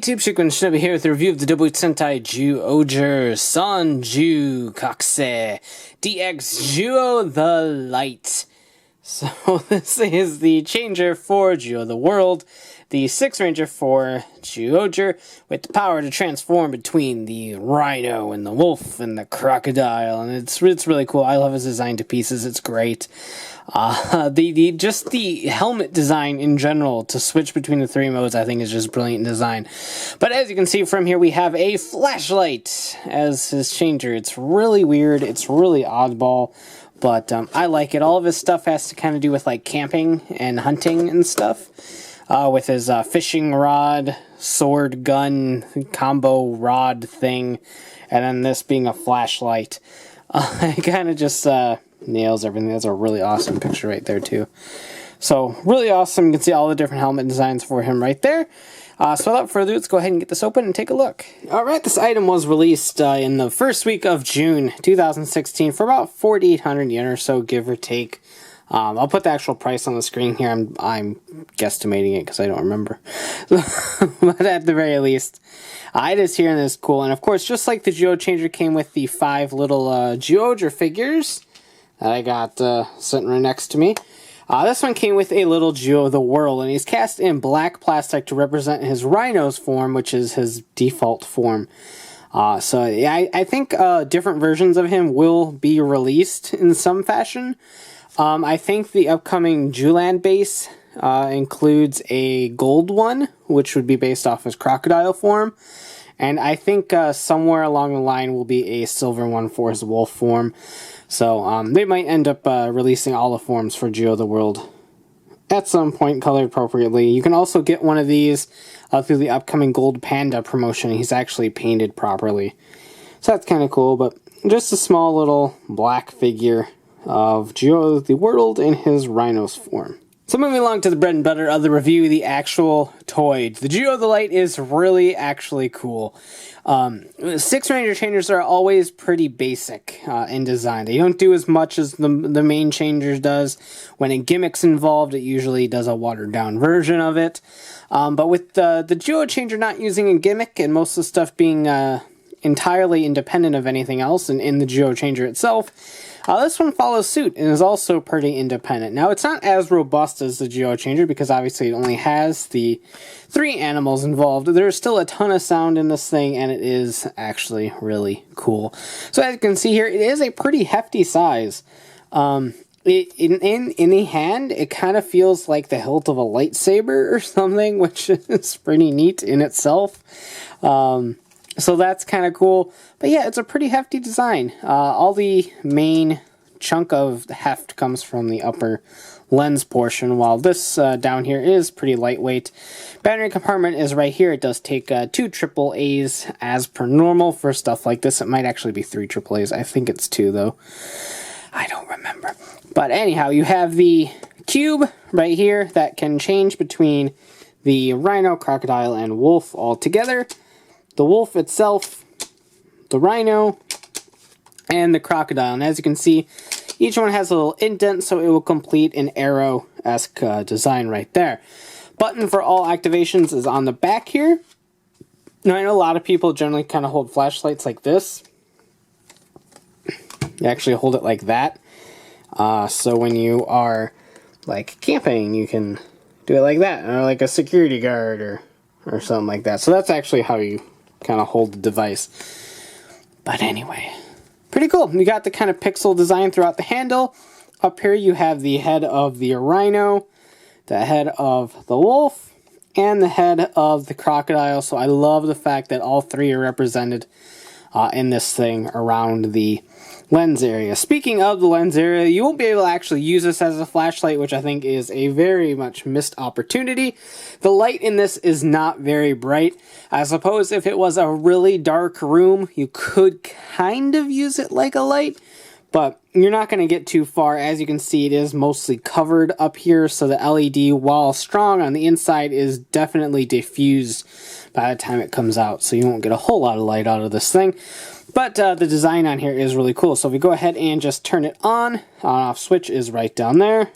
YouTube, Shikun Shinobi here with a review of the Doubutsu Sentai Zyuohger Son Jyuu Kakusei DX Zyuoh The LIght. So this is the changer for Zyuoh The World, the 6th Ranger for Zyuohger, with the power to transform between the rhino and the wolf and the crocodile, and it's really cool. I love his design to pieces. It's great. Just the helmet design in general to switch between the 3 modes, I think, is just brilliant design. But as you can see from here, we have a flashlight as his changer. It's really weird. It's really oddball. But I like it. All of his stuff has to kind of do with like camping and hunting and stuff. With his fishing rod, sword, gun, combo rod thing. And then this being a flashlight. It kind of just nails everything. That's a really awesome picture right there too. So really awesome. You can see all the different helmet designs for him right there. So without further ado, let's go ahead and get this open and take a look. Alright, this item was released in the first week of June 2016 for about 4,800 yen or so, give or take. I'll put the actual price on the screen here. I'm guesstimating it because I don't remember. But at the very least, it is here and it's cool. And of course, just like the Zyuoh changer came with the 5 little Zyuohger figures that I got sitting right next to me. This one came with a little Zyuoh The World, and he's cast in black plastic to represent his rhino's form, which is his default form. So yeah, I think different versions of him will be released in some fashion. I think the upcoming Jyuu base includes a gold one, which would be based off his crocodile form. And I think somewhere along the line will be a silver one for his wolf form. So they might end up releasing all the forms for Zyuoh The World at some point, colored appropriately. You can also get one of these through the upcoming Gold Panda promotion. He's actually painted properly. So that's kind of cool, but just a small little black figure of Zyuoh The World in his rhino's form. So moving along to the bread and butter of the review, the actual toy. The Zyuoh The LIght is really actually cool. 6 Ranger changers are always pretty basic in design. They don't do as much as the main changers does. When a gimmick's involved, it usually does a watered down version of it. But with the Zyuoh changer not using a gimmick and most of the stuff being entirely independent of anything else and in the Zyuoh changer itself, this one follows suit and is also pretty independent. Now, it's not as robust as the Zyuoh changer because obviously it only has the 3 animals involved. There's still a ton of sound in this thing, and it is actually really cool. So as you can see here, it is a pretty hefty size. In the hand, it kind of feels like the hilt of a lightsaber or something, which is pretty neat in itself. So that's kind of cool. But yeah, it's a pretty hefty design. All the main chunk of the heft comes from the upper lens portion, while this down here is pretty lightweight. Battery compartment is right here. It does take 2 AAAs as per normal for stuff like this. It might actually be 3 AAAs. I think it's 2 though. I don't remember. But anyhow, you have the cube right here that can change between the rhino, crocodile, and wolf all together. The wolf itself, the rhino, and the crocodile. And as you can see, each one has a little indent, so it will complete an arrow-esque design right there. Button for all activations is on the back here. Now, I know a lot of people generally kind of hold flashlights like this. You actually hold it like that. So when you are, like, camping, you can do it like that. Or like a security guard or something like that. So that's actually how you kind of hold the device. But anyway, pretty cool. You got the kind of pixel design throughout the handle. Up here you have the head of the rhino, the head of the wolf, and the head of the crocodile. So I love the fact that all 3 are represented in this thing around the lens area. Speaking of the lens area, you won't be able to actually use this as a flashlight, which I think is a very much missed opportunity. The light in this is not very bright. I suppose if it was a really dark room, you could kind of use it like a light, but you're not going to get too far. As you can see, it is mostly covered up here, so the LED, while strong on the inside, is definitely diffused by the time it comes out, so you won't get a whole lot of light out of this thing. But the design on here is really cool. So if we go ahead and just turn it on-off switch is right down there.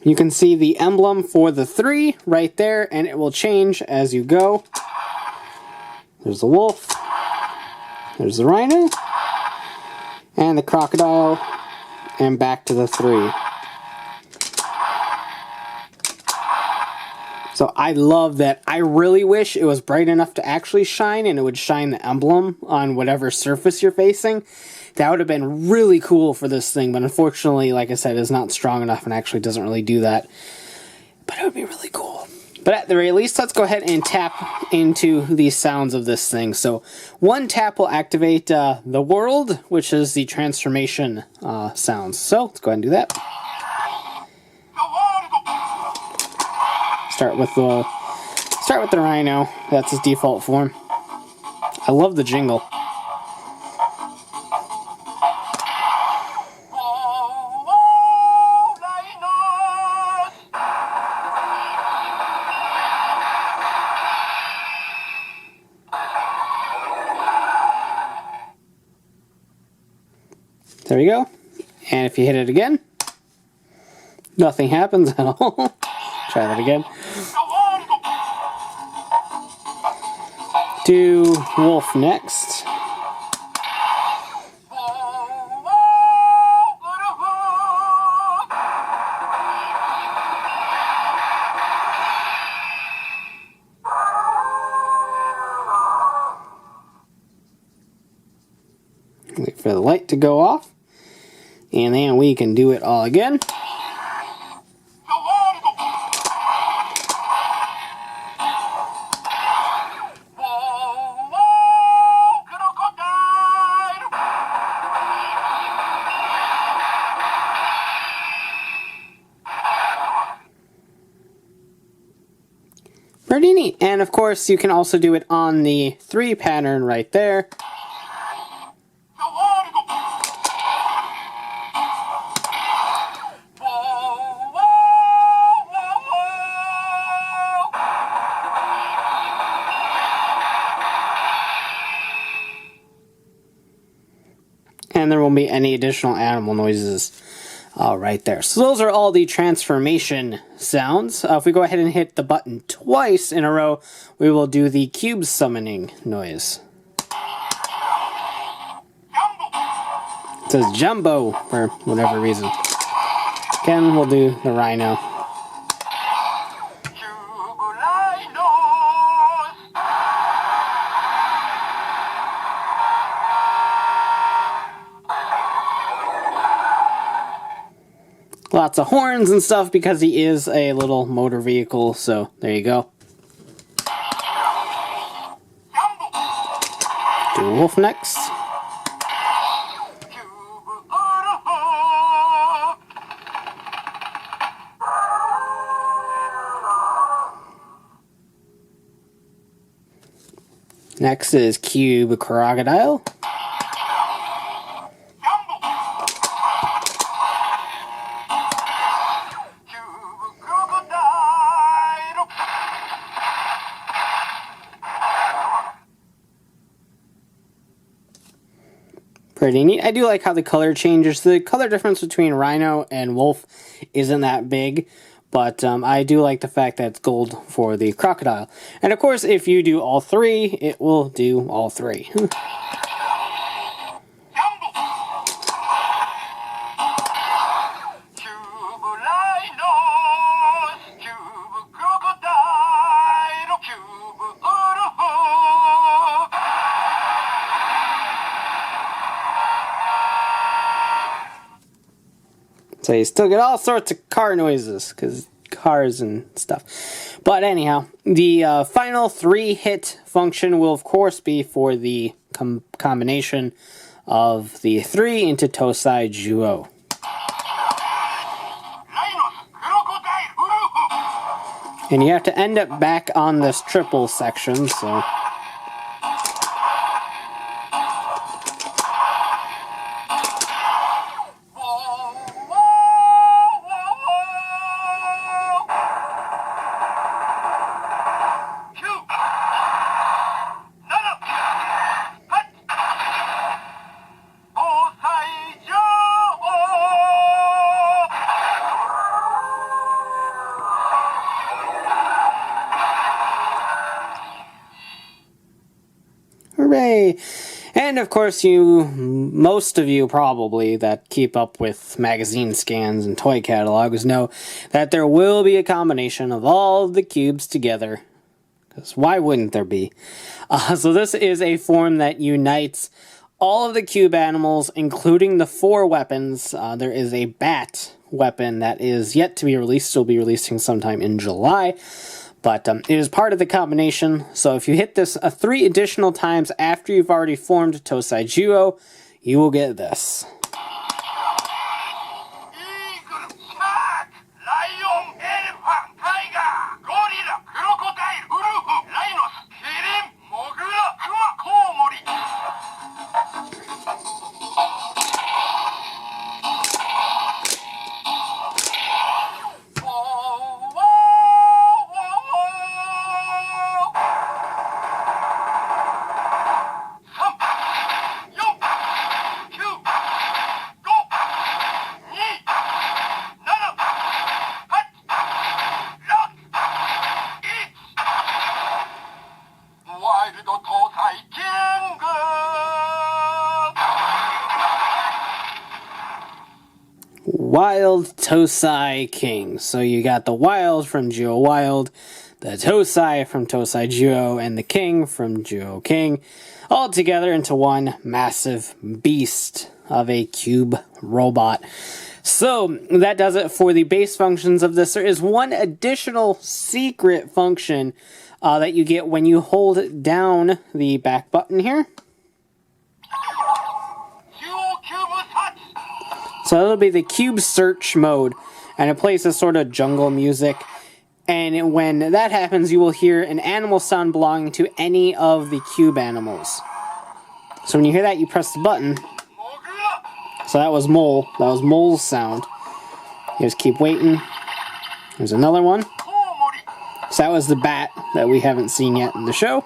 You can see the emblem for the 3 right there, and it will change as you go. There's the wolf, there's the rhino, and the crocodile, and back to the 3. So I love that. I really wish it was bright enough to actually shine, and it would shine the emblem on whatever surface you're facing. That would have been really cool for this thing, but unfortunately, like I said, it's not strong enough and actually doesn't really do that. But it would be really cool. But at the very least, let's go ahead and tap into the sounds of this thing. So one tap will activate the world, which is the transformation sounds. So let's go ahead and do that. Start with the rhino. That's his default form. I love the jingle. There we go. And if you hit it again, nothing happens at all. Try that again. Do wolf next. Wait for the light to go off. And then we can do it all again. Pretty neat. And of course, you can also do it on the 3 pattern right there. And there won't be any additional animal noises right there. So those are all the transformation sounds. If we go ahead and hit the button twice in a row, we will do the cube summoning noise. It says Jumbo for whatever reason. Again, we'll do the rhino. Lots of horns and stuff because he is a little motor vehicle, so there you go. Do a wolf next. Next is Cube Crocodile. Pretty neat. I do like how the color changes. The color difference between Rhino and Wolf isn't that big, but I do like the fact that it's gold for the crocodile. And of course, if you do all 3, it will do all 3. So you still get all sorts of car noises, because cars and stuff. But anyhow, the final 3-hit function will of course be for the combination of the 3 into Tosai Zyuoh. And you have to end up back on this triple section, so... Yay! And of course, most of you probably that keep up with magazine scans and toy catalogs know that there will be a combination of all of the cubes together. Because why wouldn't there be? So this is a form that unites all of the cube animals, including the 4 weapons. There is a bat weapon that is yet to be released. It will be releasing sometime in July. But it is part of the combination, so if you hit this 3 additional times after you've already formed Tosai Zyuoh, you will get this. Wild Tosai King. So you got the Wild from Zyuoh Wild, the Tosai from Tosai Zyuoh, and the King from Zyuoh King, all together into one massive beast of a cube robot. So that does it for the base functions of this. There is one additional secret function that you get when you hold down the back button here. So it'll be the cube search mode, and it plays this sort of jungle music. And when that happens, you will hear an animal sound belonging to any of the cube animals. So when you hear that, you press the button. So that was Mole. That was Mole's sound. You just keep waiting. There's another one. So that was the bat that we haven't seen yet in the show.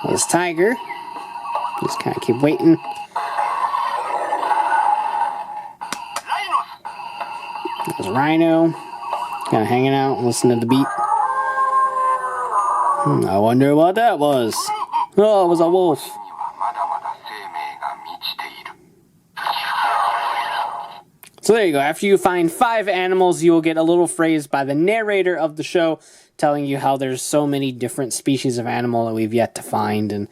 That was Tiger. Just kind of keep waiting. There's Rhino. Kind of hanging out, listening to the beat. I wonder what that was. Oh, it was a wolf. So there you go. After you find 5 animals, you will get a little phrase by the narrator of the show telling you how there's so many different species of animal that we've yet to find and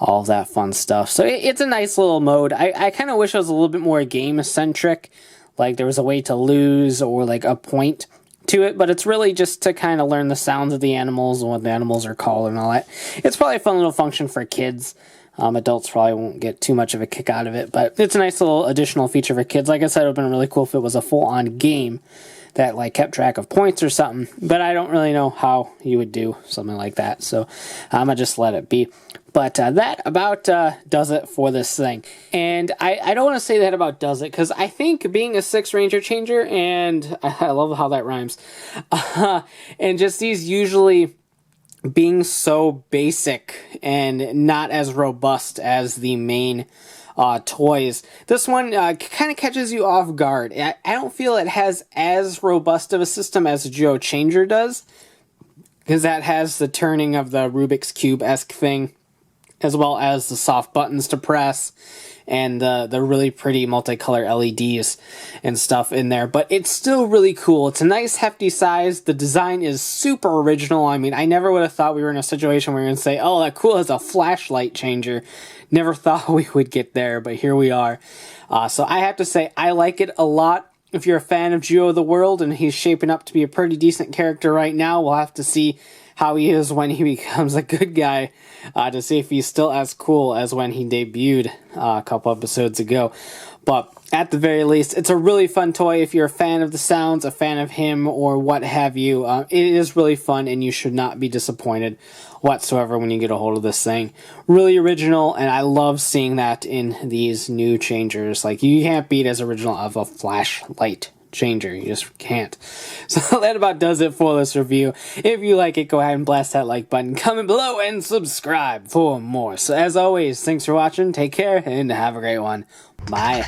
all that fun stuff. So it's a nice little mode. I kind of wish it was a little bit more game-centric. Like there was a way to lose or like a point to it, but it's really just to kind of learn the sounds of the animals and what the animals are called and all that. It's probably a fun little function for kids. Adults probably won't get too much of a kick out of it, but it's a nice little additional feature for kids. Like I said, it would have been really cool if it was a full-on game that like kept track of points or something, but I don't really know how you would do something like that, so I'm gonna just let it be. But that about does it for this thing. And I don't want to say that about does it, because I think being a 6 Ranger Changer, and I love how that rhymes, and just these usually being so basic and not as robust as the main toys, this one kind of catches you off guard. I don't feel it has as robust of a system as Zyuoh Changer does, because that has the turning of the Rubik's Cube-esque thing, as well as the soft buttons to press and the really pretty multicolor LEDs and stuff in there. But it's still really cool. It's a nice hefty size. The design is super original. I mean, I never would have thought we were in a situation where we were going to say, oh, that cool as a flashlight changer. Never thought we would get there, but here we are. So I have to say, I like it a lot. If you're a fan of Zyuoh The World, and he's shaping up to be a pretty decent character right now, we'll have to see how he is when he becomes a good guy, to see if he's still as cool as when he debuted a couple episodes ago. But at the very least, it's a really fun toy. If you're a fan of the sounds, a fan of him, or what have you, it is really fun, and you should not be disappointed whatsoever when you get a hold of this thing. Really original, and I love seeing that in these new changers. Like, you can't beat as original of a flashlight changer. You just can't. So that about does it for this review. If you like it, go ahead and blast that like button, comment below, and subscribe for more. So as always, thanks for watching, take care, and have a great one. Bye.